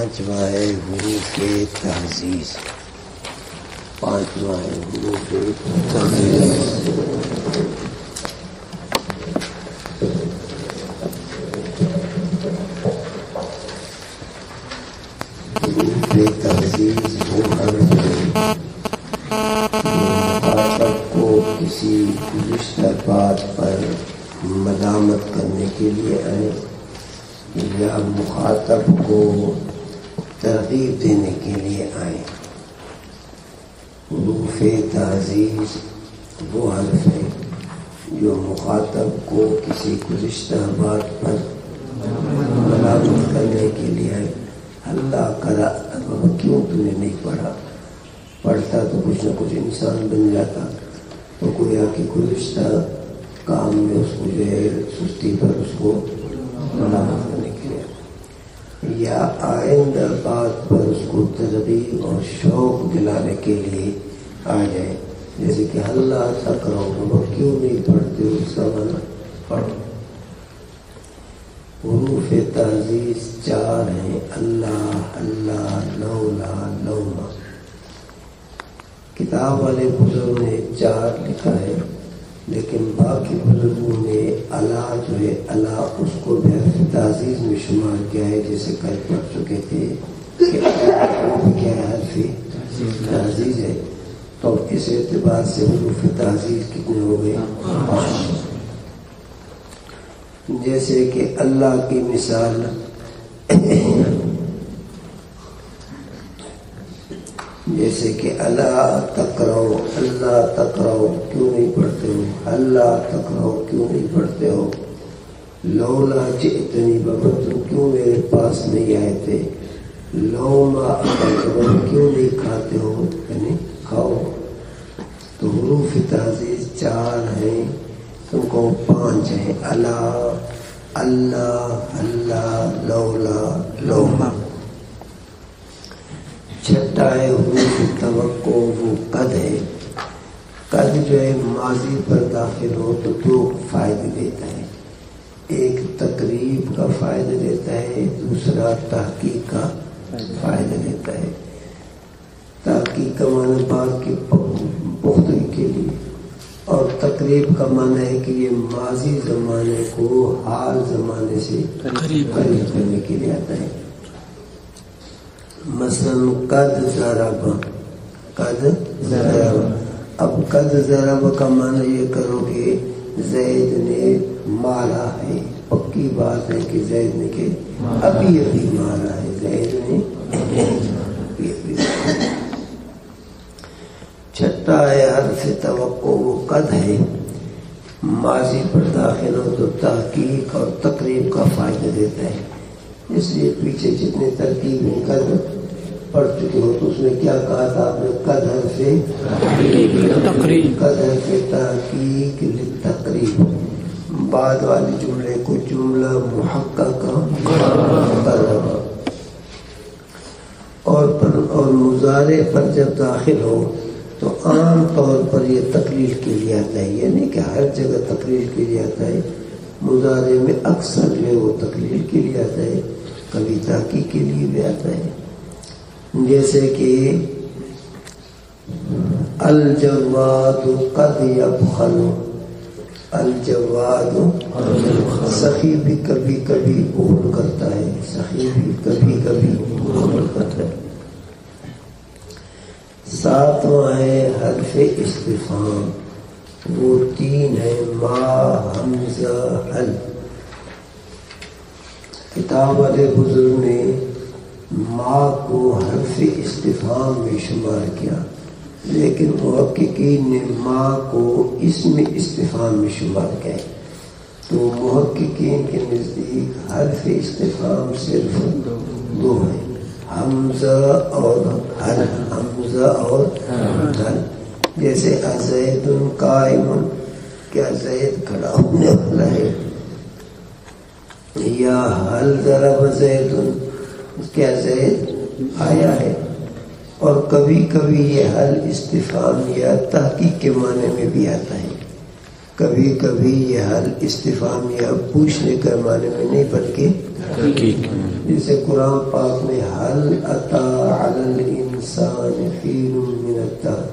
پانچواں ہے حروف تعزیز. پانچواں ہے حروف تعزیز. حروف تعزیز وہ حرف ہے مخاطب کو کسی گزشتہ بات پر ملامت کرنے کے لیے آئے یا مخاطب کو ترغیب دینے کے لیے آئے. حروف تعزیز وہ حرف ہے جو مخاطب کو کسی گزشتہ بات پر ملامت کرنے کے لیے آئے. اللہ کرا کیوں تو نے نہیں پڑھا، پڑھتا تو کچھ نہ کچھ انسان بن جاتا. تو گویا کہ گزشتہ کام میں اس کو جو ہے سستی پر اس کو ملامت کرنے کے لیے یا آئندہ بات پر اس کو ترغیب اور شوق دلانے کے لیے آ جائے. جیسے کہ اللہ تک رہو کیوں نہیں پڑھتے، اس کا معنی پڑھو. حروف تعزیز چار ہیں: اللہ، اللہ، لولا، لوما. کتاب والے بزرگوں نے چار لکھا ہے، لیکن باقی بزرگوں نے اللہ جو ہے اللہ اس کو بھی حرف تعزیز میں شمار کیا ہے. جیسے کل پڑھ چکے تھے کہ کیا حرف تعزیز ہے. تو اس اعتبار سے حروف تعزیز کتنے ہو گئے؟ جیسے کہ اللہ کی مثال جیسے کہ اللہ تقرؤ، اللہ تقرؤ کیوں نہیں پڑھتے ہو، اللہ تقرؤ کیوں نہیں پڑھتے ہو. لولا جئتنی ببر کیوں میرے پاس نہیں آئے تھے. لوما اکلتم کیوں نہیں کھاتے ہو، یعنی کھاؤ. تو حروف تعزیز چار ہیں، تم کو پانچ ہیں: اللہ، اللہ، اللہ، لولا، لوما. چھٹا ہے حروف توقع وہ قد ہے. قد جو ہے ماضی پر داخل ہو تو دو فائدے دیتا ہے. ایک تقریب کا فائدہ دیتا ہے، دوسرا تحقیق کا فائدہ دیتا ہے. تحقیق کا معنی بات کی پختگی کے لیے، اور تقریب کا معنی ہے کہ یہ ماضی زمانے کو حال زمانے سے قریب کرنے کے لیے آتا ہے. مثلا قد ضرب، قد ضرب. اب قد ضرب کا معنی یہ کرو کہ زید نے مارا ہے. پکی بات ہے کہ زید نے کہ ابھی ابھی مارا ہے، زید نے ابھی ابھی. چھٹا ہے حرف توقع وہ قد ہے، ماضی پر داخل ہو تو تحقیق اور تقریب کا فائدہ دیتا ہے. اس لیے پیچھے جتنے ترکیب ہیں قد پڑھ چکے ہو تو اس میں کیا کہا تھا آپ نے؟ قد حرف تقریب، قد حرف تحقیق للتقریب. بعد والے جملے کو جملہ محقق قرر. اور مضارع پر جب داخل ہو تو عام طور پر یہ تقلیل کے لیے آتا ہے، یعنی کہ ہر جگہ تقلیل کے لیے آتا ہے. مضارع میں اکثر جو ہے وہ تقلیل کے لیے آتا ہے، کبھی تحقیق کے لیے بھی آتا ہے. جیسے کہ الجواد قد یبخل، الجواد سخی بھی کبھی کبھی بخل کرتا ہے، سخی بھی کبھی کبھی بخل کرتا ہے. ساتواں ہے حرف استفہام وہ تین ہے: ما، حمزہ، حل. کتاب والے بزرگ نے ما کو حرف استفہام میں شمار کیا، لیکن محققین نے ما کو اسم استفہام میں شمار کیا. تو محققین کے نزدیک حرف استفہام صرف دو ہیں: حمزہ اور حل. حمزہ اور حل. جیسے زید قائم، کیا زید کھڑا ہونے والا ہے، یا حل ضرب زید، کیا زید آیا ہے. اور کبھی کبھی یہ حل استفہام یا تحقیق کے معنی میں بھی آتا ہے. کبھی کبھی یہ حل استفہام یا پوچھنے کے معنی میں نہیں بلکہ جیسے قرآن پاک میں حل اتی علی الانسان حین من الدہر.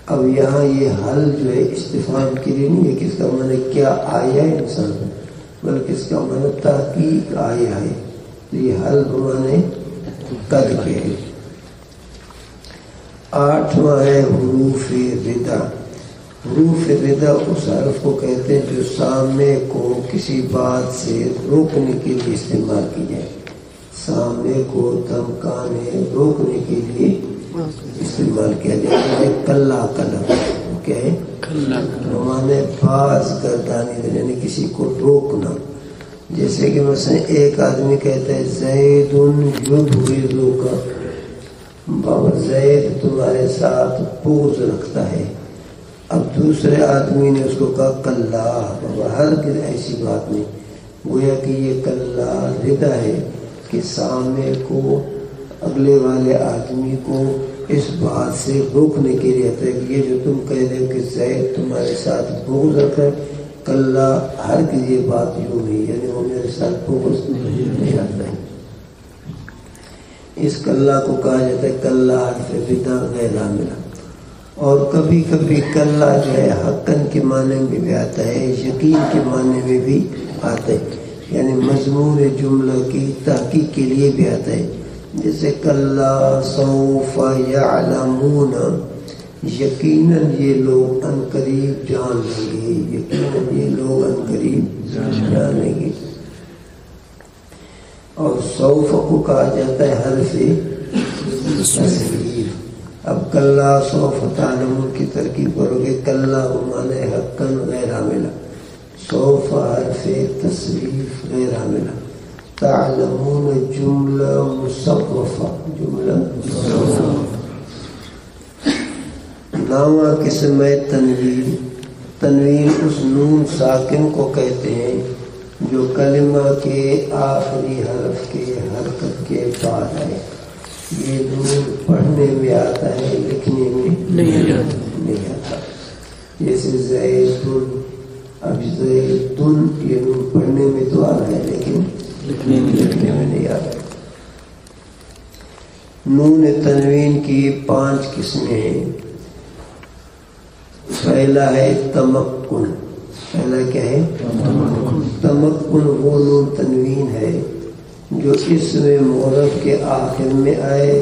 اب یہاں یہ حل جو ہے استفہام کے لیے نہیں ہے کہ اس کا معنی کیا آیا ہے انسان، بلکہ اس کا معنی تحقیق آیا ہے. تو یہ حل بمانے قد کے ہے. 8واں ہے حروف ردا. حروف ردا اس حرف کو کہتے ہیں جو سامنے کو کسی بات سے روکنے کے لیے استعمال کی جائے. سامنے کو دھمکانے روکنے کے لیے استعمال کیا جائے. کلا کلا کیا ہے؟ مانے باز گردانی، یعنی کسی کو روکنا. جیسے کہ مثلا ایک آدمی کہتا ہے زید یبغضک، بابا زید تمہارے ساتھ بغض رکھتا ہے. اب دوسرے آدمی نے اس کو کہا کلا، بابا ہرگز ایسی بات نہیں. گویا کہ یہ کلا ردا ہے کہ سامنے کو اگلے والے آدمی کو اس بات سے روکنے کے لیے آتا ہے کہ یہ جو تم کہہ رہے ہو کہ زید تمہارے ساتھ بغض رکھ رہا ہے، کلا ہرگز یہ بات یوں نہیں، یعنی وہ میرے ساتھ بغض نہیں آتا ہے. اس کلا کو کہا جاتا ہے کلا حرف ردا غیر عاملہ. اور کبھی کبھی کلا جو ہے حقاً کے معنی میں بھی آتا ہے، یقین کے معنی میں بھی آتا ہے، یعنی مضمون جملہ کی تحقیق کے لیے بھی آتا ہے. جیسے کلا سوف یعلمون، یقیناً یہ لوگ ان قریب جان لیں گے، یقیناً یہ لوگ ان قریب جان لیں گے. اور سوف کو کہا جاتا ہے حرف تصریف. اب کلا سوف تعلمون کی ترکیب کرو گے، کلا بمعنی حقاً غیر عاملہ، سوف حرف تصریف غیر عاملہ، تعلمون جملہ مصرفہ، جملہ مصرفہ. 9واں قسم ہے تنوین. تنوین اس نون ساکن کو کہتے ہیں جو کلمہ کے آخری حرف کے حرکت کے بعد ہے. یہ نون پڑھنے میں آتا ہے، لکھنے میں نہیں آتا. جیسے زیدن، اب زیدن یہ نون پڑھنے میں تو آ رہا ہے لیکن لکھنے میں نہیں آ رہا. نون تنوین کی 5 قسمیں ہیں. پہلا ہے تمکن. پہلا کیا ہے؟ تمکن وہ نون تنوین ہے جو اس میں معرب کے آخر میں آئے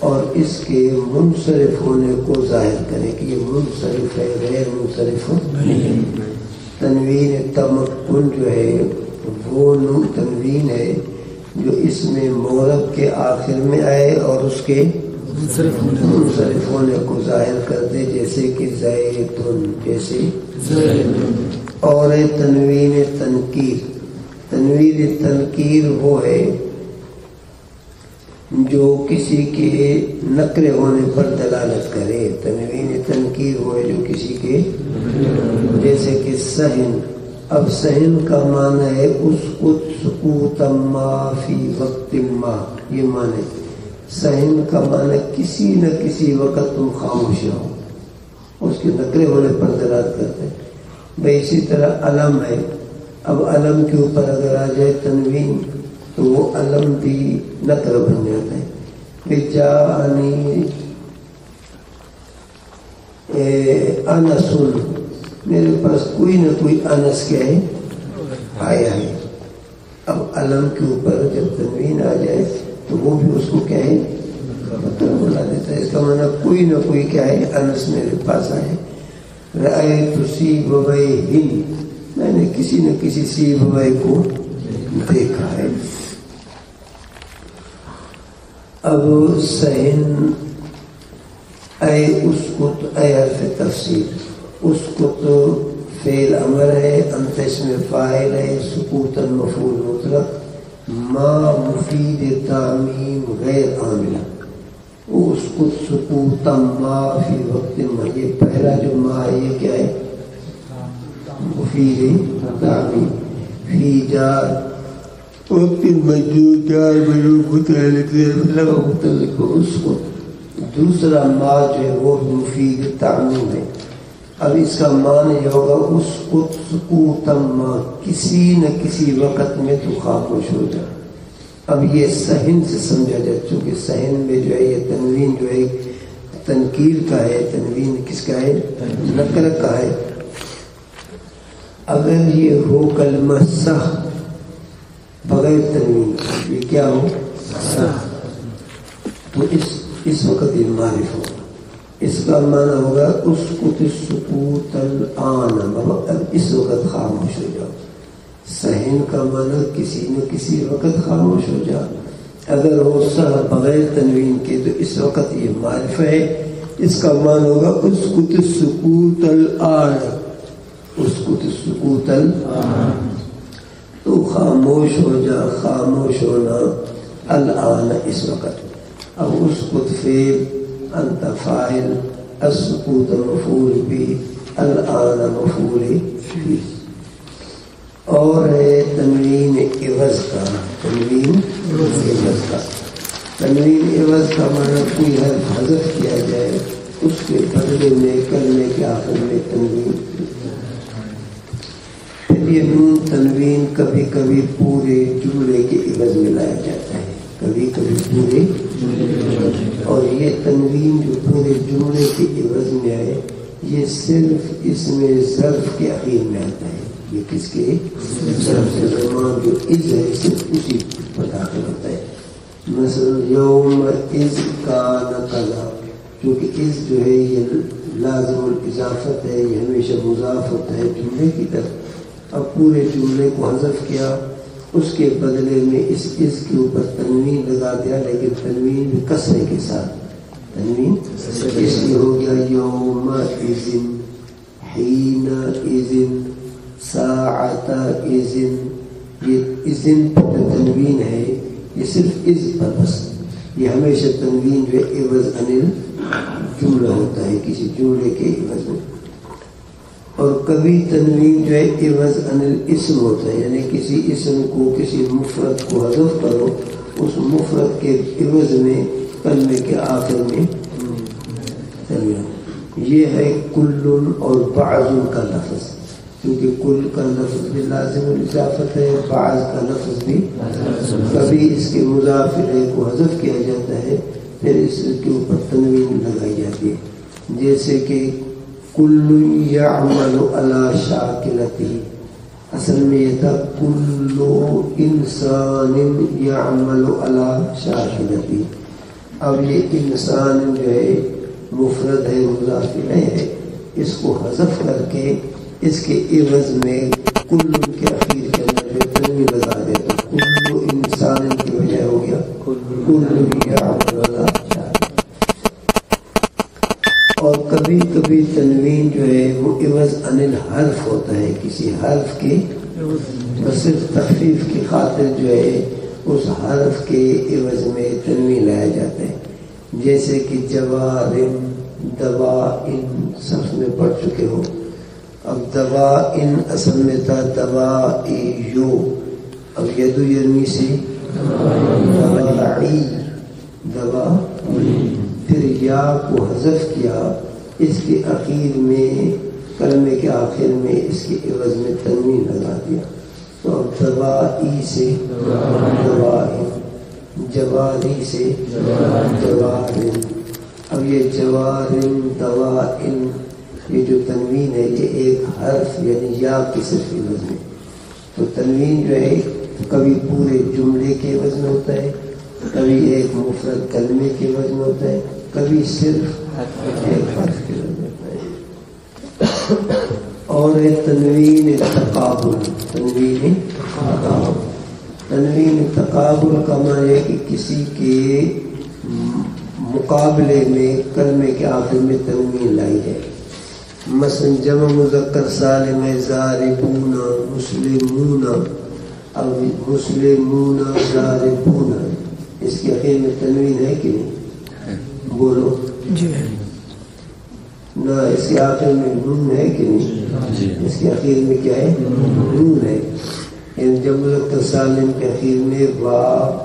اور اس کے منصرف ہونے کو ظاہر کرے کہ یہ منصرف ہے، غیر منصرف نہیں. تنوین تمکن جو ہے وہ نون تنوین ہے جو اس میں معرب کے آخر میں آئے اور اس کے منصرف ہونے کو ظاہر کر دے، جیسے کہ زیدن، جیسے. اور تنوین تنکیر. تنوین تنکیر وہ ہے جو کسی کے نکرے ہونے پر دلالت کرے. تنوین تنکیر وہ ہے جو کسی کے، جیسے کہ سہن. اب سہن کا معنی ہے اسکت سکوتا ما فی وقت ما، یہ معنی. سہن کا معنی کسی نہ کسی وقت تم خاموش رہو، اس کے نکرے ہونے پر دلالت کرتے ہیں. بھائی اسی طرح علم ہے. اب علم کے اوپر اگر آ جائے تنوین تو وہ علم بھی نکر بن جاتا ہے. کہ جانی انس، میرے پاس کوئی نہ کوئی انس کیا ہے آیا ہے. اب علم کے اوپر جب تنوین آ جائے تو وہ بھی اس کو کیا ہے نکر بنا دیتا ہے. اس کا معنی کوئی نہ کوئی کیا ہے انس میرے پاس آئے. رأیت سیبویہن، میں نے کسی نہ کسی سیبویہ کو دیکھا ہے. اب سہن اے اسکت، اے حرف تفسیر. اسکت فعل امر ہے، انت اسم فاعل ہے، سکوتا مفعول مطلق، ما مفید تعمیم غیر عاملہ. اسکت سکوتا ما فی وقت ما، یہ پہلا جو ما ہے یہ کیا ہے؟ مفید تعمیم. فی جار وقت مجدود، جار مجرور متعلق لگا متعلق اسکت. دوسرا ما جو ہے وہ مفید تعمیم ہے. اب اس کا معنی یہ ہوگا اسکت سکوتم، کسی نہ کسی وقت میں تو خاموش ہو جا. اب یہ سہن سے سمجھا جائے، چونکہ سہن میں جو ہے یہ تنوین جو ہے تنکیر کا ہے، تنوین کس کا ہے؟ نکر کا ہے. اگر یہ ہو کلمہ صح بغیر تنوین، یہ کیا ہو؟ صح، تو اس وقت یہ معرف ہوگا. اس کا معنی ہوگا اسکت السکوت الآن، اب اس وقت خاموش ہو جاؤ. سہن کا معنی کسی نہ کسی وقت خاموش ہو جا. اگر ہو صح بغیر تنوین کے تو اس وقت یہ معرف ہے. اس کا معنی ہوگا اسکت السکوت الآن، اسکت السکوت الآن، تو خاموش ہو جا، خاموش ہونا الآن اس وقت. اب اسکت فعل، انت فاعل، السکوت مفعول بھی، الآن مفعول بھی. اور ہے تنوین عوض کا، تنوین عوض کا. تنوین عوض کا معنی کوئی حرف حذف کیا جائے، اس کے بدلے میں کلمے کے آخر میں تنوین. پھر یہ نون تنوین کبھی کبھی پورے جملے کے عوض میں لایا جاتا ہے، کبھی کبھی پورے. اور یہ تنوین جو پورے جملے کے عوض میں آئے، یہ صرف اس میں ظرف کے اخیر میں آتا ہے. یہ کس کے؟ ظرف سے زمان جو از ہے صرف اسی پر داخل ہوتا ہے. مثلا یوم از کان کذا، کیونکہ از جو ہے یہ لازم الاضافت ہے، یہ ہمیشہ مضاف ہوتا ہے جملے کی طرف. اب پورے جملے کو حذف کیا، اس کے بدلے میں اس کے اوپر تنوین لگا دیا، لیکن تنوین بھی کسرے کے ساتھ. تنوین اس لیے ہو گیا یوم اذن، حین اذن، ساعت اذن. یہ اذن پر جو تنوین ہے یہ صرف از پر بس، یہ ہمیشہ تنوین جو ہے عوض عن جملہ ہوتا ہے، کسی جملے کے عوض میں. اور کبھی تنوین جو ہے عوض عن الاسم ہوتا ہے، یعنی کسی اسم کو، کسی مفرد کو حذف کرو، اس مفرد کے عوض میں کلمے کے آخر میں تنوین. یہ ہے کل اور بعض کا لفظ، کیونکہ کل کا لفظ بھی لازم الاضافت ہے، بعض کا لفظ بھی. کبھی اس کے مضاف الیہ کو حذف کیا جاتا ہے، پھر اس کے اوپر تنوین لگائی جاتی ہے. جیسے کہ کل یعمل علی شاکلتہ، اصل میں یہ تھا کل انسان یعمل علی شاکلتہ. اب یہ انسان جو ہے مفرد ہے، مضاف الیہ ہے، اس کو حذف کر کے اس کے عوض میں کل کے اخیر کے اندر جو تنوین لگا دے تو کل انسان کی وجہ ہو گیا کل یعمل علی شاکلتہ. اور کبھی کبھی تنوین جو ہے وہ عوض عن الحرف ہوتا ہے، کسی حرف کے، بس صرف تخفیف کی خاطر جو ہے اس حرف کے عوض میں تنوین لایا جاتا ہے. جیسے کہ جوارم، دوائن، صف میں پڑھ چکے ہو. اب دوائن اصل میں تھا دوائیو، اب یدو یرمی سے دوائی، دوا. پھر یا کو حذف کیا، اس کے اخیر میں، کلمے کے آخر میں اس کے عوض میں تنوین لگا دیا. تو اب دوائی سے دوائن، جواری سے جوارن. اب یہ جوارن، دوائن، یہ جو تنوین ہے یہ ایک حرف یعنی یا کی صرف عوض میں. تو تنوین جو ہے کبھی پورے جملے کے عوض میں ہوتا ہے، کبھی ایک مفرد کلمے کے عوض میں ہوتا ہے، کبھی صرف ایک حرف کے عوض میں ہوتا ہے. اور تنوین تقابل، تنوین تقابل. تنوین تقابل کا معنی ہے کہ کسی کے مقابلے میں کلمے کے آخر میں تنوین لائی جائے. مثلا جمع مذکر سالم ہے ضاربون مسلمون، اب مسلمون ضاربون، اس کے آخر میں تنوین ہے کہ نہیں؟ بولو جی. نہ اس کے آخر میں نون ہے کہ نہیں؟ اس کے آخر میں کیا ہے؟ نون ہے. یعنی جمع مذکر سالم کے آخر میں وا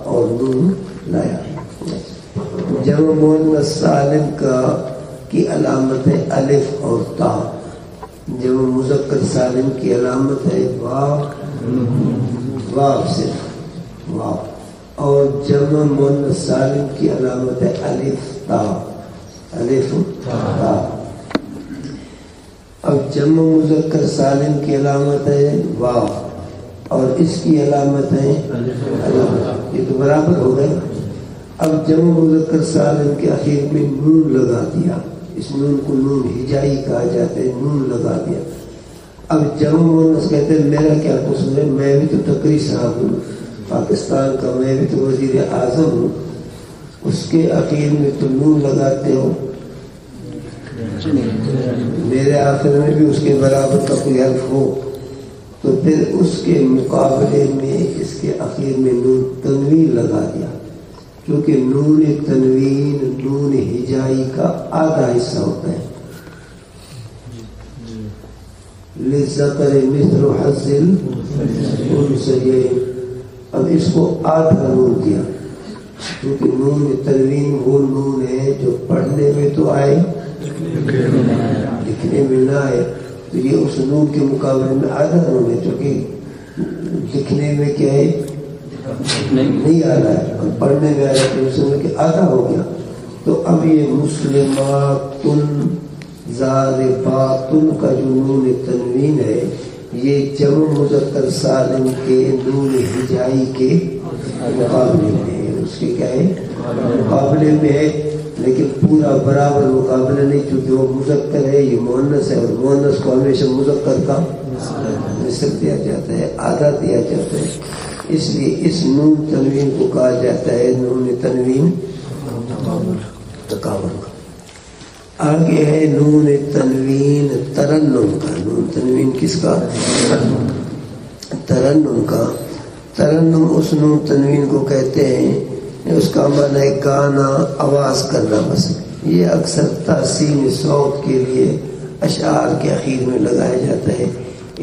اور نون لایا. جمع مؤنث سالم کا کی علامت ہے الف اور تا، جمع مذکر سالم کی علامت ہے واو، واو صرف واو، اور جمع مؤنث سالم کی علامت ہے الف تا، الف تا۔ اب جمع مذکر سالم کی علامت ہے واو اور اس کی علامت ہے الف، یہ تو برابر ہو گئے۔ اب جمع مذکر سالم کے آخر میں نون لگا دیا، اس نون کو نون ہجائی کہا جاتا ہے، نون لگا دیا۔ اب جمع مؤنث کہتے ہیں میرا کیا قصور ہے، میں بھی تو تقریر صاحب ہوں پاکستان کا، میں بھی تو وزیر اعظم ہوں، اس کے آخر میں تو نون لگاتے ہو، میرے آخر میں بھی اس کے برابر کا کوئی حرف ہو تو پھر اس کے مقابلے میں اس کے آخر میں نون تنوین لگا دیا، کیونکہ نون تنوین نون ہجائی کا آدھا حصہ ہوتا ہے۔ للذکر مثل حظ الانثیین، اب اس کو آدھا نون دیا، کیونکہ نون تنوین وہ نون ہے جو پڑھنے میں تو آئے لکھنے میں نہ آئے، تو یہ اس نون کے مقابلے میں آدھا نون ہے، جو کہ لکھنے میں کیا ہے نہیں آ رہا ہے اور پڑھنے میں آ رہا ہے، تو اس میں کہ آدھا ہو گیا۔ تو اب یہ مسلماتن ضارباتن کا جو نون تنوین ہے یہ جمع مذکر سالم کے نون ہجائی کے مقابلے میں ہے، اس کے کیا ہے مقابلے میں ہے، لیکن پورا برابر مقابلہ نہیں، چونکہ وہ مذکر ہے یہ مؤنث ہے، اور مؤنث کو ہمیشہ مذکر کا نصف دیا جاتا ہے، آدھا دیا جاتا ہے، اس لیے اس نون تنوین کو کہا جاتا ہے نون تنوین تکابر کا۔ آگے ہے نون تنوین ترنم کا، نون تنوین کس کا؟ ترنم کا۔ ترنم اس نون تنوین کو کہتے ہیں، اس کا معنی ہے گانا، آواز کرنا، بس یہ اکثر تحسین صوت کے لیے اشعار کے اخیر میں لگایا جاتا ہے،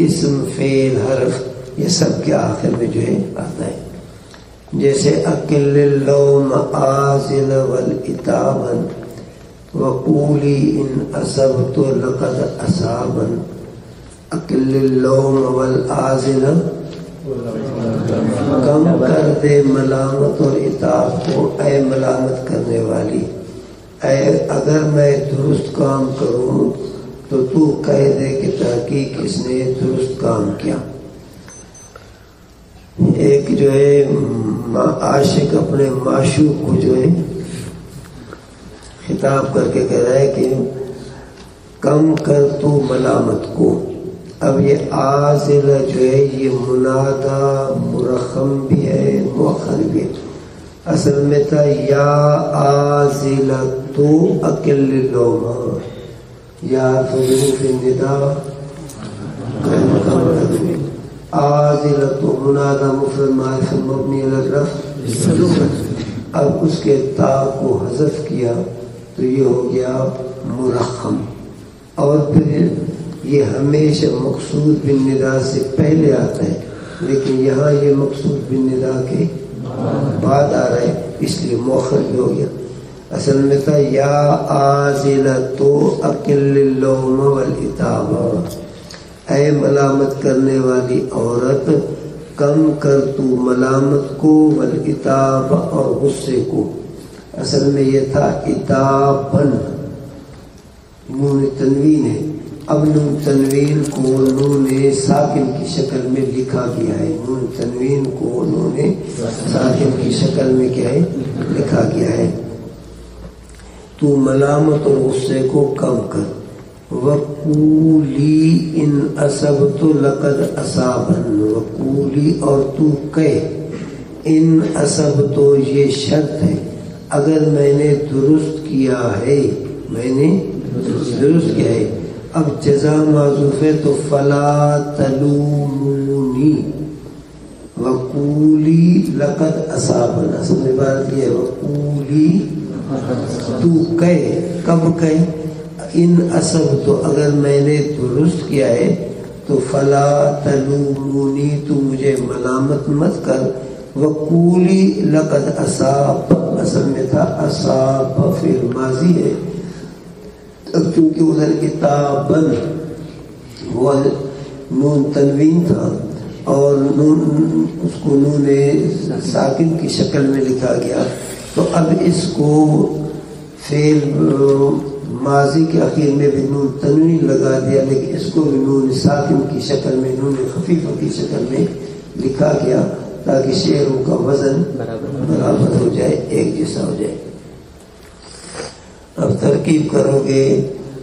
اسم فعل حرف یہ سب کے آخر میں جو ہے آتا ہے، جیسے اکل اللوم آزل والاتابا وقولی ان اصبت لقد اصابا، اکل اللوم والآزل کم کر دے ملامت اور عتاب کو، اے ملامت کرنے والی، اے اگر میں درست کام کروں تو تو کہہ دے کہ تحقیق اس نے درست کام کیا۔ ایک جو ہے عاشق اپنے معشوق کو جو ہے خطاب کر کے کہہ رہا ہے کہ کم کر تو ملامت کو۔ اب یہ آزل جو ہے یہ منادا مرخم بھی ہے مؤخر بھی ہے، اصل میں تھا یا آزل تو اکل لوما، یا حروف ندا آزل تو منادا مفرد معرفہ مبنی علی الرفع، اب اس کے تا کو حذف کیا تو یہ ہو گیا مرخم، اور پھر یہ ہمیشہ مقصود بن ندا سے پہلے آتا ہے، لیکن یہاں یہ مقصود بن ندا کے بعد آ رہا ہے، اس لیے مؤخر بھی ہو گیا۔ اصل میں تھا یا آزلتو اقل اللوم والعتاب، اے ملامت کرنے والی عورت کم کر تو ملامت کو، والعتاب اور غصے کو، اصل میں یہ تھا عتابن، نون تنوین ہے، اب نون تنوین کو نون ساکن کی شکل میں لکھا گیا ہے، نون تنوین کو نون ساکن کی شکل میں کیا ہے لکھا گیا ہے، تو ملامت اور غصے کو کم کر۔ وقولی ان اصبت لقد اصابن، وقولی اور تو کہہ، ان اصبت یہ شرط ہے اگر میں نے درست کیا ہے، میں نے درست کیا ہے، اب جزا معذوف ہے تو فلا تلومونی وقولی لقد اصابن، اصل میں بات یہ ہے وقولی تو کہے، کب کہے، ان اصب تو اگر میں نے درست کیا ہے تو فلا تلومونی تو مجھے ملامت مت کر، وقولی لقد اصاب اصل میں تھا اصاب فعل ماضی ہے، اب چونکہ ادھر کتابن وہ نون تنوین تھا اور نون اس کو نون ساکن کی شکل میں لکھا گیا، تو اب اس کو فعل ماضی کے آخر میں بھی نون تنوین لگا دیا، لیکن اس کو بھی نون ساکن کی شکل میں، نون خفیفہ کی شکل میں لکھا گیا تاکہ شعروں کا وزن برابر ہو جائے، ایک جیسا ہو جائے۔ اب ترکیب کرو گے،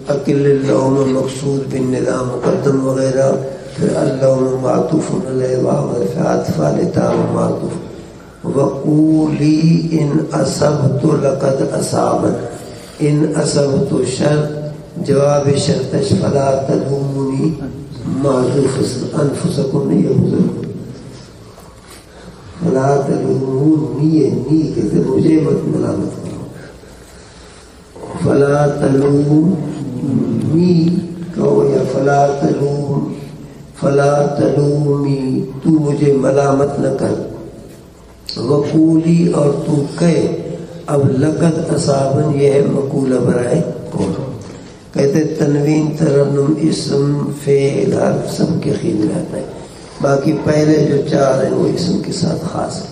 اکل اللوم مقصود بن نظام مقدم وغیرہ، پھر اللوم معطوف علیہ وحرف عطف لتا معطوف، وقولی ان اصبت لقد اصابت، ان اصبت شرط، جواب شرطش فلا تلومونی معذوف انفسکم نہیں ہے بزرگ، فلا تلومونی نی کہتے مجھے مت ملامت کرو، فلا تلومی کہو یا فلا تلوم، فلا تلومی تو مجھے ملامت نہ کر، وقولی اور تو کہے، اب لقد اصابن یہ ہے مقولہ برائے کون، کہتے تنوین ترنم اسم فعل حرف سب کے خیل میں آتا ہے، باقی پہلے جو چار ہیں وہ اسم کے ساتھ خاص ہے۔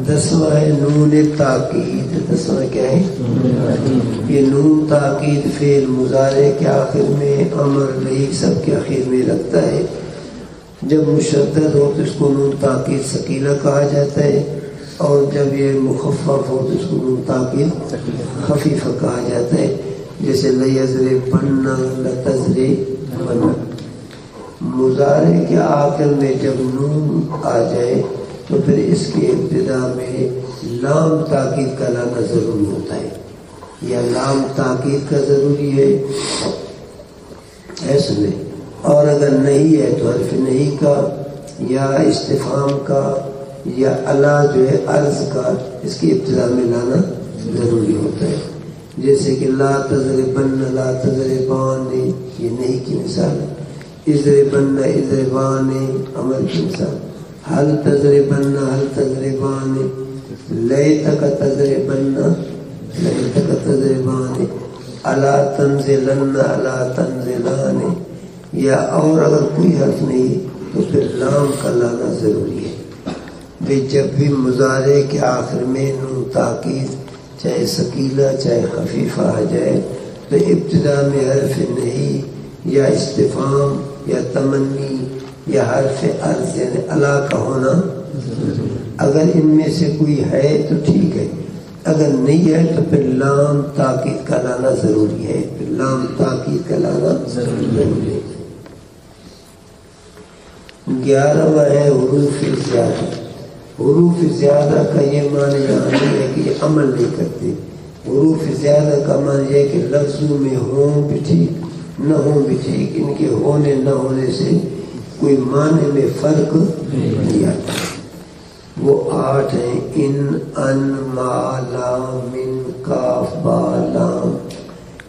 10واں ہے نون تاکید، 10واں کیا ہے؟ یہ نون تاکید فعل مضارع کے آخر میں، امر نہیں سب کے آخر میں لگتا ہے، جب مشدد ہو تو اس کو نون تاکید ثقیلہ کہا جاتا ہے، اور جب یہ مخفف ہو تو اس کو نون تاکید خفیفہ کہا جاتا ہے، جیسے لیضربن لتضربن۔ مضارع کے آخر میں جب نون آ جائے تو پھر اس کی ابتدا میں لام تاکید کا لانا ضروری ہوتا ہے، یا لام تاکید کا ضروری ہے ایسے میں، اور اگر نہیں ہے تو حرف نہیں کا یا استفہام کا یا الا جو ہے عرض کا، اس کی ابتدا میں لانا ضروری ہوتا ہے، جیسے کہ لا تضربن لا تضربان، یہ نہیں کی مثال ہے، اضربن اضربان امر کی مثال، حل تضربن حل تضربان، لیتک تضربن لیتک تضربان، الا تنزلن الا تنزلان، یا اور اگر کوئی حرف نہیں تو پھر لام کا لانا ضروری ہے۔ بھئی جب بھی مضارع کے آخر میں نون تاکید چاہے ثقیلہ چاہے خفیفہ آ جائے تو ابتدا میں حرف نہیں یا استفہام یا تمنی یا حرف عرض یعنی الا کا ہونا، اگر ان میں سے کوئی ہے تو ٹھیک ہے، اگر نہیں ہے تو پھر لام تاکید کا لانا ضروری ہے، پھر لام تاکید کا لانا ضروری ہے۔ 11واں ہے حروف زیادہ۔ حروف زیادہ کا یہ معنی یہاں نہیں ہے کہ یہ عمل نہیں کرتے، حروف زیادہ کا معنی یہ ہے کہ لفظوں میں ہوں بھی ٹھیک نہ ہوں بھی ٹھیک، ان کے ہونے نہ ہونے سے کوئی معنی میں فرق نہیں آتا۔ وہ 8 ہیں، ان ان ما لام من کاف با لام،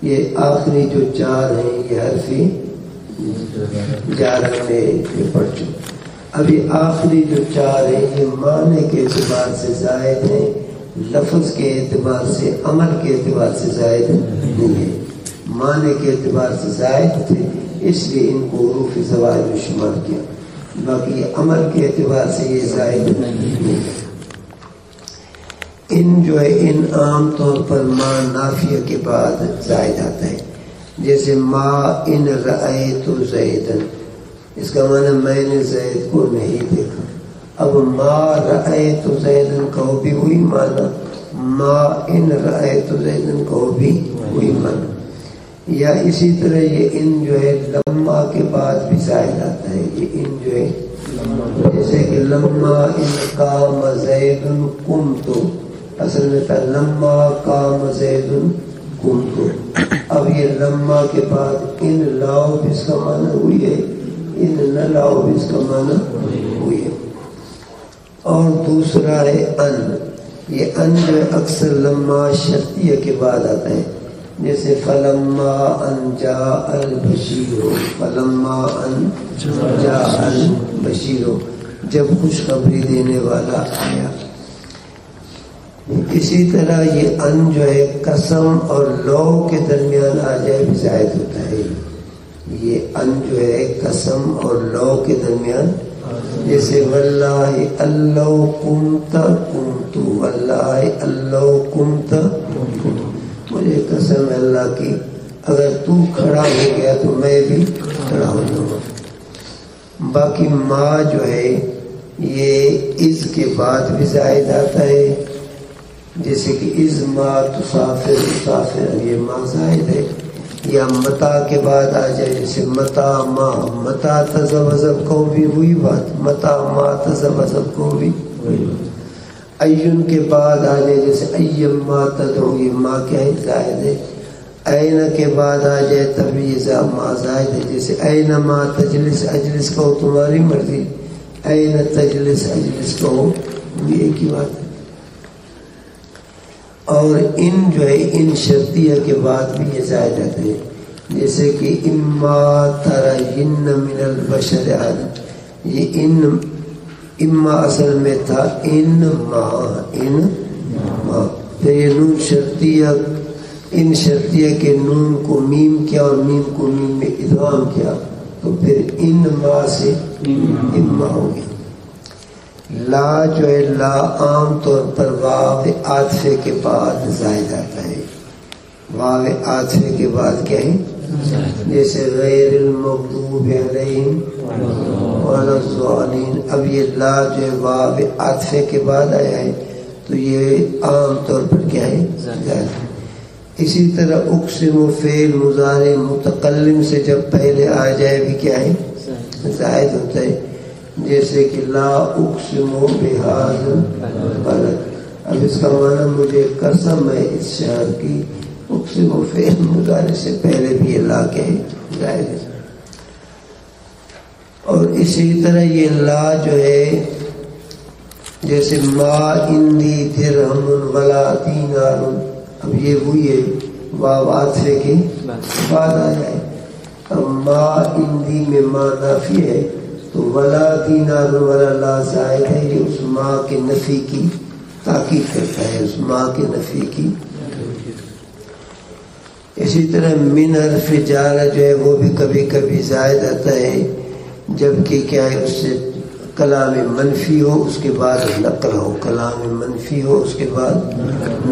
یہ آخری جو 4 ہیں یہ حرف جار میں پڑھ چکے۔ اب یہ آخری جو 4 ہیں یہ معنی کے اعتبار سے زائد ہیں، لفظ کے اعتبار سے عمل کے اعتبار سے زائد نہیں ہے، معنی کے اعتبار سے زائد تھے اس لیے ان کو حروف زوائد میں شمار کیا، باقی عمل کے اعتبار سے یہ زائد نہیں ہے۔ ان جو ہے ان عام طور پر ما نافیہ کے بعد زائد آتا ہے، جیسے ما ان رأیت زیدن، اس کا معنی میں نے زید کو نہیں دیکھا، اب ما رأیت زیدن کہو بھی وہی معنی، ما ان رأیت زیدن کہو بھی وہی معنی۔ یا اسی طرح یہ ان جو ہے لما کے بعد بھی زائد آتا ہے، یہ ان جو ہے جیسے کہ لما ان قام زید قمت، اصل میں تھا لما قام زید قمت، اب یہ لما کے بعد ان لاؤ بھی اس کا معنی ہوئی ہے، ان نہ لاؤ بھی اس کا معنی ہوئی ہے۔ اور دوسرا ہے ان، یہ ان جو ہے اکثر لما شرطیہ کے بعد آتا ہے، جیسے فلما ان جاء البشیر، فلما ان جاء البشیر، جب خوشخبری دینے والا آیا۔ اسی طرح یہ ان جو ہے قسم اور لو کے درمیان آ جائے بھی زائد ہوتا ہے، یہ ان جو ہے قسم اور لو کے درمیان، جیسے واللہ اللہ کنت کنت، واللہ اللہ کنت کنت، مجھے قسم ہے اللہ کی اگر تو کھڑا ہو گیا تو میں بھی کھڑا ہو جاؤں گا۔ باقی ما جو ہے یہ از کے بعد بھی زائد آتا ہے، جیسے کہ از ما تسافر مسافر، یہ ما زائد ہے، یا متا کے بعد آ جائے جیسے متا ما، متا تزوزب کو بھی وہی بات، متا ما تزوزب کو بھی وہی بات۔ ایون کے بعد آ جائے جیسے ایم ما تدعو، یہ ما کیا ہے زائد ہے۔ این کے بعد آ جائے تب یہ ما زائد ہے، جیسے این ما تجلس، اجلس کہو تمہاری مرضی، این تجلس اجلس کہو، یہ ایک ہی بات ہے۔ اور ان جو ہے ان شرطیہ کے بعد بھی یہ زائد آتے ہیں، جیسے کہ اما ترین من البشر احد، یہ ان اما اصل میں تھا ان ما، پھر یہ نون شرطیہ، ان شرطیہ کے نون کو میم کیا اور میم کو میم میں ادغام کیا، تو پھر ان ما سے اما ہو گیا۔ لا جو ہے لا عام طور پر واو عاطفے کے بعد زائد آتا ہے، واو عاطفے کے بعد کیا ہے، جیسے غیر المغضوب علیہم ولا الضالین، اب یہ لا جو ہے واو عاطفے کے بعد آیا ہے تو یہ عام طور پر کیا ہے زائد۔ اسی طرح اقسم و فعل مضارع متکلم سے جب پہلے آ جائے بھی کیا ہے زائد ہوتا ہے، جیسے کہ لا اقسم بہذا البلد، اب اس کا معنی مجھے قسم ہے اس شہر کی، اقسم و فعل مضارع سے پہلے بھی یہ لا کے زائد ہے۔ اور اسی طرح یہ لا جو ہے جیسے ما اندی درہم ولا دینار، اب یہ وہی ہے واو عاطفے کے بعد آ جائے، اب ما اندی میں ما نافی ہے تو ولا دینار ولا لا زائد ہے، یہ اس ما کے نفی کی تاکید کرتا ہے، اس ما کے نفی کی۔ اسی طرح من حرف جارہ جو ہے وہ بھی کبھی کبھی زائد آتا ہے، جبکہ کیا ہے اس سے کلام منفی ہو اس کے بعد نقر ہو، کلام منفی ہو اس کے بعد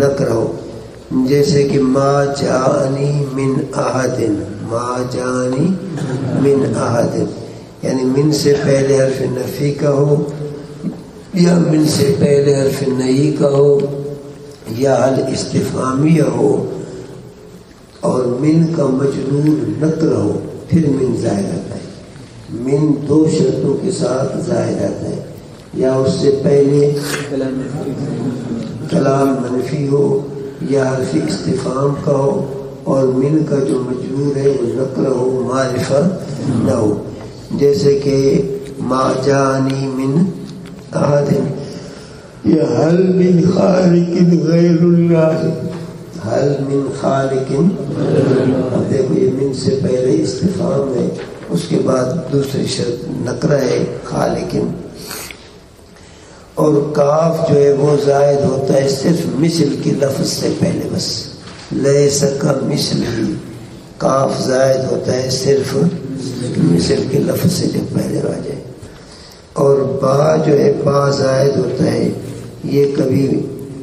نقر ہو، جیسے کہ ما جانی من احد، ما جانی من احد، یعنی من سے پہلے حرف نفی کا ہو یا من سے پہلے حرف نہی کا ہو یا حل استفہامیہ ہو اور من کا مجرور نقر ہو، پھر من زائد آتا ہے۔ من دو شرطوں کے ساتھ زائد آتا ہے، یا اس سے پہلے کلام منفی ہو یا حرف استفہام کا ہو اور من کا جو مجرور ہے وہ نقر ہو، معرفہ نہ ہو، جیسے کہ ما جانی من احد یا حل من خالق غیر اللہ، حل من خالق، اب دیکھو یہ من سے پہلے استفہام ہے، اس کے بعد دوسری شرط نقرہ ہے خالق، اور کاف جو ہے وہ زائد ہوتا ہے صرف مثل کی لفظ سے پہلے، بس لیس کا مثل ہی، کاف زائد ہوتا ہے صرف مثل کے لفظ سے جب پہلے آ جائے۔ اور با جو ہے با زائد ہوتا ہے، یہ کبھی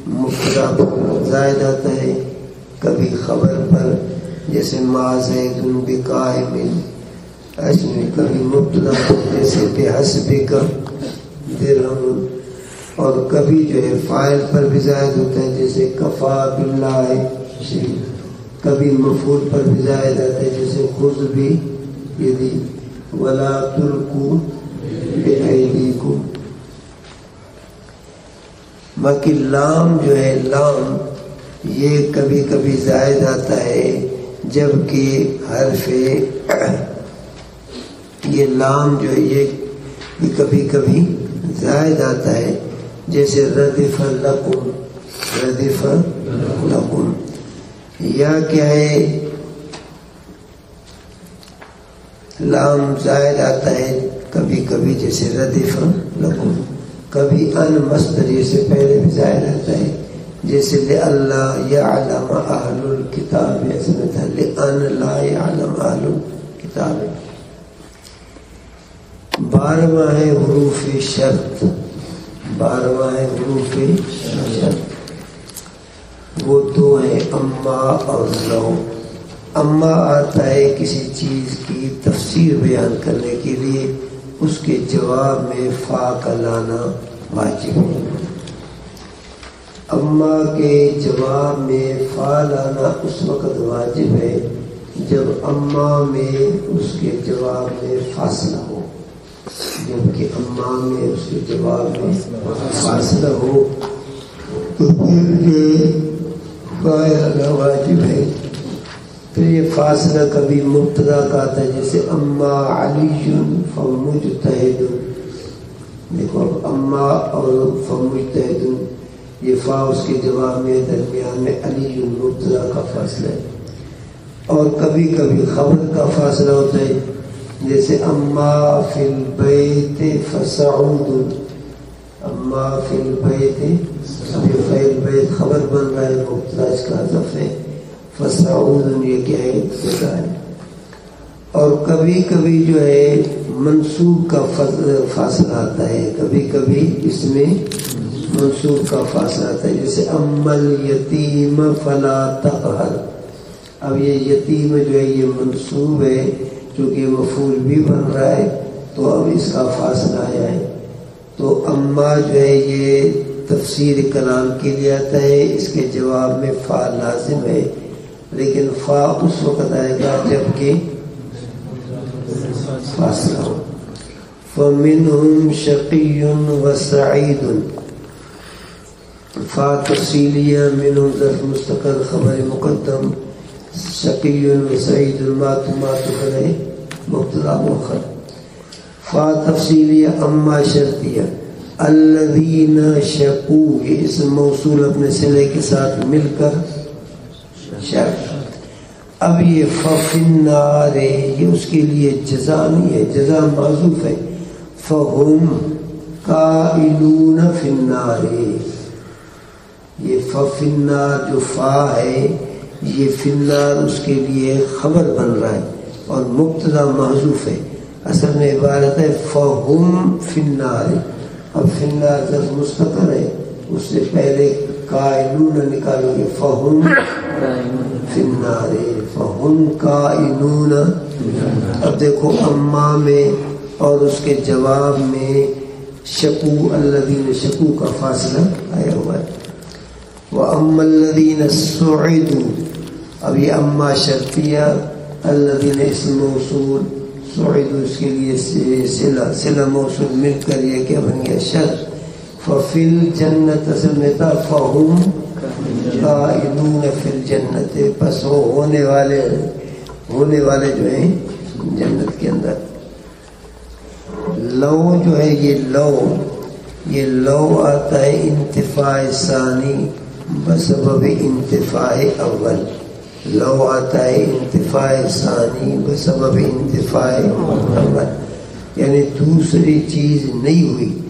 مبتدا پر زائد آتا ہے کبھی خبر پر، جیسے ما زید بقائم، اس میں کبھی مبتدا جیسے بحسبک درہم، اور کبھی جو ہے فاعل پر بھی زائد ہوتا ہے جیسے کفا باللہ شہید، کبھی مفعول پر بھی زائد آتا ہے جیسے خذ بھی یدی ولا تلقوا بأیدیکم۔ باقی لام جو ہے لام یہ کبھی کبھی زائد آتا ہے، جبکہ حرف یہ لام جو ہے یہ بھی کبھی کبھی زائد آتا ہے، جیسے ردف لکم، ردف لکم، یا کیا ہے لام زائد آتا ہے کبھی کبھی جیسے ردف لکم، کبھی ان مصدر سے پہلے بھی زائد آتا ہے، جیسے لئلا یعلم اہل الکتاب، ایسا تھا لئن لا یعلم اہل الکتاب۔ کتاب ہے. 12واں ہے حروف شرط. 12واں ہے حروف شرط. وہ دو ہیں اما اور لو. اما آتا ہے کسی چیز کی تفسیر بیان کرنے کے لیے، اس کے جواب میں فا کا لانا واجب ہے. اما کے جواب میں فا لانا اس وقت واجب ہے جب اما میں اس کے جواب میں فاصلہ ہو. جبکہ اما میں اس کے جواب میں فاصلہ ہو تو پھر یہ فا لانا واجب ہے. پھر یہ فاصلہ کبھی مبتدا کا آتا ہے، جیسے اما علی فمجتہد. دیکھو اب اما اور فمجتہد، یہ فا اس کے جواب میں درمیان میں علی مبتدا کا فاصلہ ہے. اور کبھی کبھی خبر کا فاصلہ ہوتا ہے، جیسے اما فی البیت فسعود. اما فی البیت، اب یہ فعل بیت خبر بن رہا ہے، مبتدا اس کا حذف ہے. فسعود یہ کیا ہے؟ صدا ہے. اور کبھی کبھی جو ہے منصوب کا فاصلہ آتا ہے، کبھی کبھی اس میں منصوب کا فاصلہ آتا ہے، جیسے اما الیتیم فلا تقہر. اب یہ یتیم جو ہے یہ منصوب ہے کیونکہ مفعول بھی بن رہا ہے، تو اب اس کا فاصلہ آیا ہے. تو اما جو ہے یہ تفسیر کلام کے لیے آتا ہے، اس کے جواب میں فا لازم ہے، لیکن فا اس وقت آئے گا جب کہ فاصلہ ہو. فَمِنْهُمْ شَقِيٌّ وَسَعِيدٌ. فا تفصیلیہ، منہم ظرف مستقل خبر مقدم، شقی وسعید مات کرے مبتدا مؤخر. فا تفصیلیہ اما شرطیہ. الذین شقوا، یہ اسم موصول اپنے صلے کے ساتھ مل کر شرط. اب یہ ففی النار، یہ اس کے لیے جزا نہیں ہے، جزا معذوف ہے. فہم قائلون فی النار، یہ ففی النار جو فا ہے یہ فی النار اس کے لیے خبر بن رہا ہے اور مبتدا محذوف ہے. اصل میں عبارت ہے فہم فی النار. اب فی النار ظرف مستقر ہے، اس سے پہلے قائلون نکالو گے، فہم فی النار، فہم قائلون. اب دیکھو اما میں اور اس کے جواب میں شقو، الذین شقو کا فاصلہ آیا ہوا ہے. وَأَمَّا الَّذِينَ سُعِدُوا، اب یہ اما شرطیہ، الذین اسم موصول، سعیدوا اس کے لیے صلہ موصول مل کر یہ کیا بن گیا؟ شرط. فَفِي الْجَنَّةِ اصل میں تھا فَهُمْ قَائِدُونَ فِي الْجَنَّةِ، بس وہ ہونے والے جو ہیں جنت کے اندر. لو جو ہے یہ لو آتا ہے انتفاع ثانی بسبب انتفاع اول. لو آتا ہے انتفاع ثانی بسبب انتفاع اول، یعنی دوسری چیز نہیں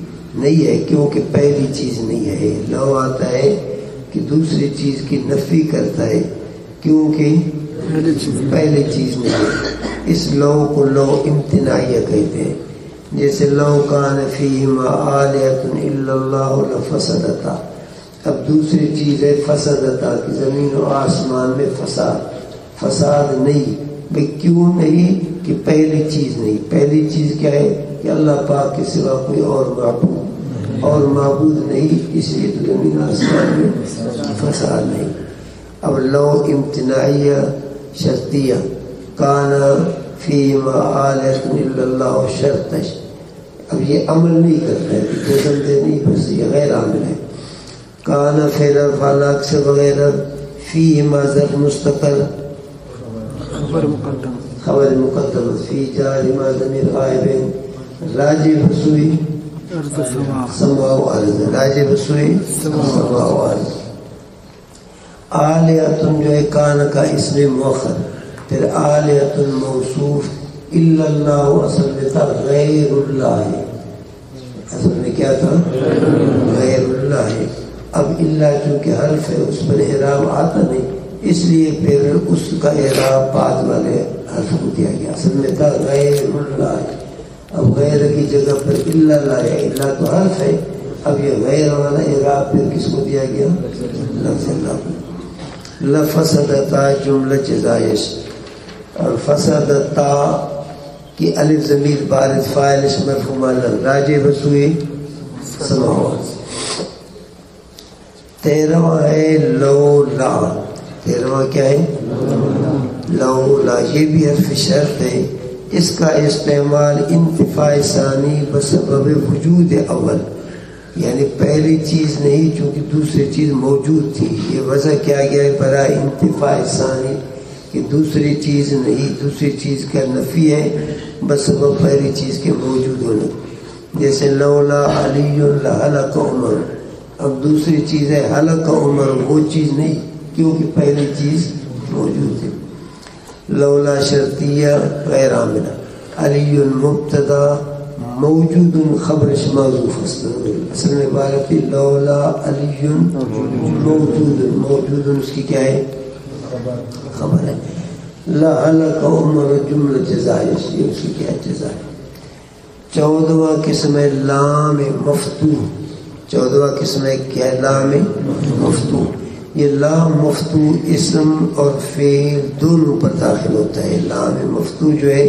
ہے کیونکہ پہلی چیز نہیں ہے. لو آتا ہے کہ دوسری چیز کی نفی کرتا ہے کیونکہ پہلی چیز نہیں ہے. اس لو کو لو امتناعیہ کہتے ہیں. جیسے لو کان فیہما آلہۃ الا اللہ لفسدتا. اب دوسری چیز ہے فسدتا کہ زمین و آسمان میں فساد نہیں. بھئی کیوں نہیں؟ کہ پہلی چیز نہیں. پہلی چیز کیا ہے؟ کہ اللہ پاک کے سوا کوئی اور معبود نہیں، اس لیے تو زمین آسمان میں فساد نہیں. اب لو امتناعیہ شرطیہ، کانا فیہما آلہۃ الا اللہ شرطش. اب یہ عمل نہیں کرتا ہے، جزم دے نہیں، بس یہ غیر عامل ہے. کانا فعل فعل سے وغیرہ، فیہما ظرف مستقل خبر مقدم، فی جار ما ضمیر غائب، راجع بسوئی سماء و ارض، راجع بسوئی سماء و ارض. آلیۃ جو ہے کانا کا اسم مؤخر، پھر آلیۃ موصوف. الا اللہ اصل میں تھا غیر اللہ، اصل میں کیا تھا؟ غیر اللہ. اب اللہ چونکہ حرف ہے اس پر اعراب آتا نہیں، اس لیے پھر اس کا اعراب بعد والے حرف کو دیا گیا، اصل میں تھا غیر اللہ، اب غیر کی جگہ پر اللہ لایا، اللہ تو حرف ہے، اب یہ غیر والا اعراب پھر کس کو دیا گیا؟ لفظ اللہ کو۔ لفسدتا جملہ جزائش، اور فسدتا کی الف ضمیر بارد فاعل اسم مرفوع معلق راجع بسوئے سماوات۔ 13واں ہے لولا، 13واں کیا ہے؟ لولا، یہ بھی حرف شرط ہے، اس کا استعمال انتفاع ثانی بسبب وجود اول، یعنی پہلی چیز نہیں چونکہ دوسری چیز موجود تھی، یہ وضع کیا گیا ہے برائے انتفاع ثانی کہ دوسری چیز نہیں، دوسری چیز کا نفی ہے بسبب پہلی چیز کے موجود ہونے، جیسے لولا علی لہلک عمر، اب دوسری چیز ہے ہلک عمر، وہ چیز نہیں کیونکہ پہلی چیز موجود تھی۔ لولا شرطیہ غیر عاملہ، علی مبتدا موجود خبر محذوف، اصل میں عبارت ہے لولا علی موجود، موجود اس کی کیا ہے؟ خبر ہے۔ لعلک عمر جملہ جزائش، یہ اس کی کیا ہے؟ جزائش۔ 14واں قسم ہے لام مفتوح، 14واں قسم ہے کیا؟ لام مفتوح۔ یہ لام مفتوح اسم اور فعل دونوں پر داخل ہوتا ہے، لام مفتوح جو ہے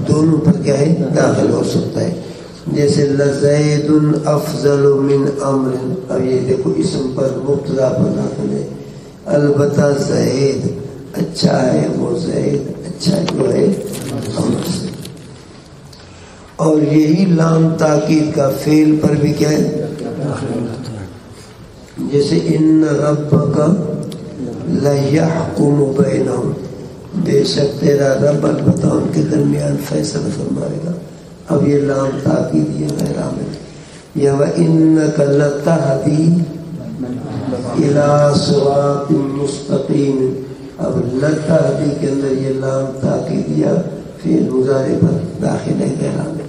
دونوں پر کیا ہے؟ داخل ہو سکتا ہے، جیسے لزید افضل من امر، اب یہ دیکھو اسم پر مبتدا پر داخل ہے، البتہ زید اچھا ہے، وہ زید اچھا جو ہے امر سے، اور یہی لام تاکید کا فعل پر بھی کیا ہے؟ جیسے ان ربک لیحکم بینہم، بے شک تیرا رب البتہ ان کے درمیان فیصلہ فرمائے گا، اب یہ لام تاکید یہ غیر عامل۔ یا وَإِنَّكَ لَتَهْدِي إِلَى صِرَاطٍ مُسْتَقِيمٍ، اب لَتَهْدِي کے اندر یہ لام تاکید یا فعل مضارع پر داخل ہے غیر عامل۔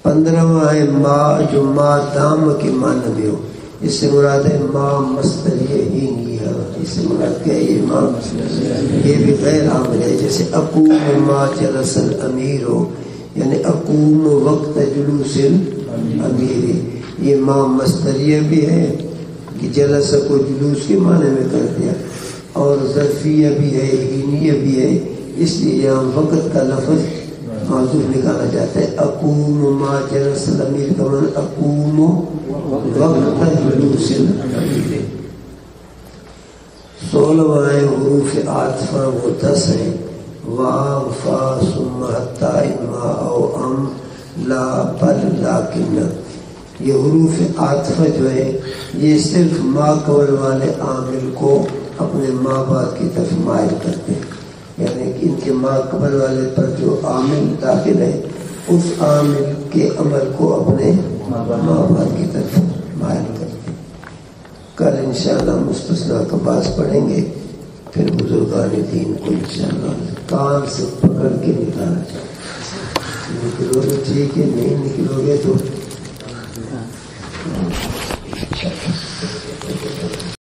15واں ہے ما، جو ما دام کے معنی میں ہو، اس سے مراد ہے ما مصدریہ ہی نہیں ہے، اس سے مراد کیا ہے؟ یہ ما یہ بھی غیر عامل ہے، جیسے اقوم ما جلس الامیر ہو، یعنی اقوم وقت جلوس الامیر، یہ ما مصدریہ بھی ہے کہ جلس کو جلوس کے معنی میں کر دیا، اور ظرفیہ بھی ہے، ہینیہ بھی ہے، اس لیے یہاں وقت کا لفظ معذوف نکالا جاتا ہے۔ اقوم ما جلس الامیر کا معنی اقوم وقت جلوس الامیر۔ 16واں ہے حروف عاطفہ، وہ 10 ہیں، واو فا ثم حتی اما او ام لا بل لیکن، یہ حروف عاطفہ جو ہے یہ صرف ما قبل والے عامل کو اپنے ماں باپ کی طرف مائل کرتے ہیں، یعنی کہ ان کے ما قبل والے پر جو عامل داخل ہے اس عامل کے عمل کو اپنے ماں باپ کی طرف مائل کرتے ہیں۔ کل انشاءاللہ مستثنا کا باز پڑھیں گے، پھر بزرگان دین کو انشاءاللہ کان سے پکڑ کے نکالا جائے، نکلو گے ٹھیک ہے، نہیں نکلو گے تو